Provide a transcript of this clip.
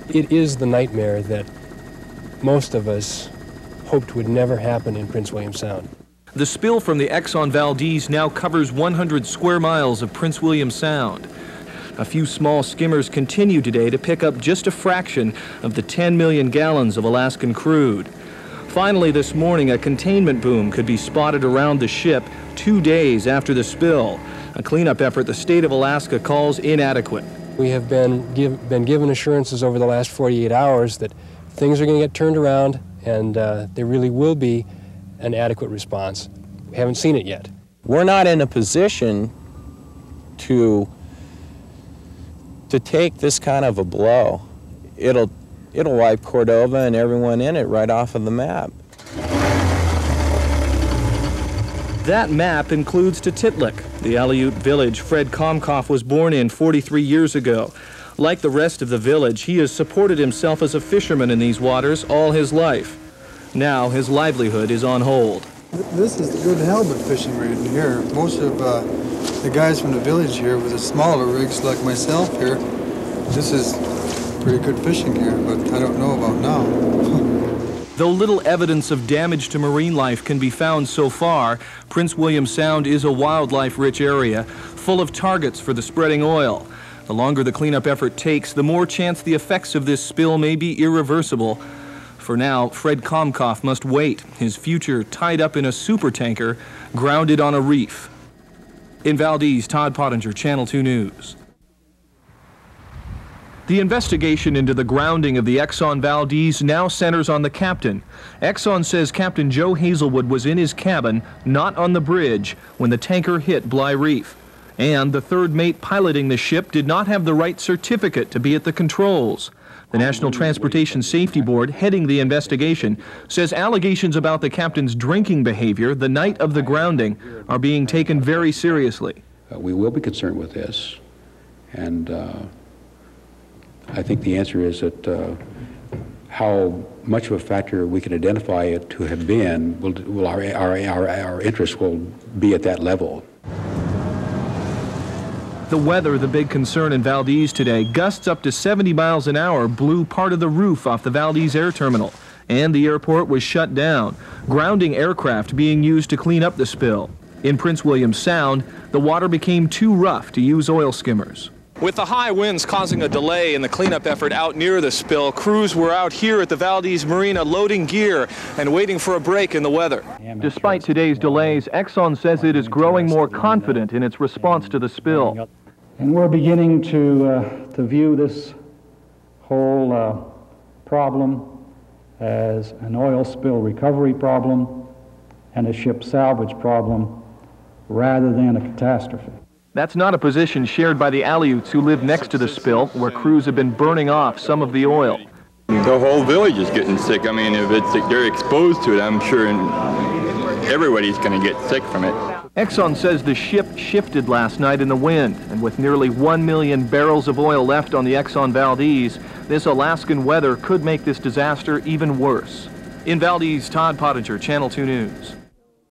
It is the nightmare that most of us hoped would never happen in Prince William Sound. The spill from the Exxon Valdez now covers 100 square miles of Prince William Sound. A few small skimmers continue today to pick up just a fraction of the 10 million gallons of Alaskan crude. Finally this morning, a containment boom could be spotted around the ship 2 days after the spill, a cleanup effort the state of Alaska calls inadequate. We have been given assurances over the last 48 hours that things are going to get turned around and there really will be an adequate response. We haven't seen it yet. We're not in a position to take this kind of a blow. It'll wipe Cordova and everyone in it right off of the map. That map includes Titlik, the Aleut village Fred Komkoff was born in 43 years ago. Like the rest of the village, he has supported himself as a fisherman in these waters all his life. Now his livelihood is on hold. This is good halibut fishing right in here. Most of the guys from the village here with the smaller rigs like myself here, this is pretty good fishing here, but I don't know about now. Though little evidence of damage to marine life can be found so far, Prince William Sound is a wildlife-rich area, full of targets for the spreading oil. The longer the cleanup effort takes, the more chance the effects of this spill may be irreversible. For now, Fred Komkoff must wait, his future tied up in a supertanker grounded on a reef. In Valdez, Todd Pottinger, Channel 2 News. The investigation into the grounding of the Exxon Valdez now centers on the captain. Exxon says Captain Joe Hazelwood was in his cabin, not on the bridge, when the tanker hit Bly Reef. And the third mate piloting the ship did not have the right certificate to be at the controls. The National Transportation Safety Board, heading the investigation, says allegations about the captain's drinking behavior the night of the grounding are being taken very seriously. We will be concerned with this, and I think the answer is that how much of a factor we can identify it to have been, our interest will be at that level. The weather, the big concern in Valdez today. Gusts up to 70 miles an hour blew part of the roof off the Valdez Air Terminal, and the airport was shut down, grounding aircraft being used to clean up the spill. In Prince William Sound, the water became too rough to use oil skimmers. With the high winds causing a delay in the cleanup effort out near the spill, crews were out here at the Valdez Marina loading gear and waiting for a break in the weather. Despite today's delays, Exxon says it is growing more confident in its response to the spill. And we're beginning to view this whole problem as an oil spill recovery problem and a ship salvage problem rather than a catastrophe. That's not a position shared by the Aleuts who live next to the spill, where crews have been burning off some of the oil. The whole village is getting sick. I mean, if they're exposed to it, I'm sure everybody's going to get sick from it. Exxon says the ship shifted last night in the wind, and with nearly 1 million barrels of oil left on the Exxon Valdez, this Alaskan weather could make this disaster even worse. In Valdez, Todd Pottinger, Channel 2 News.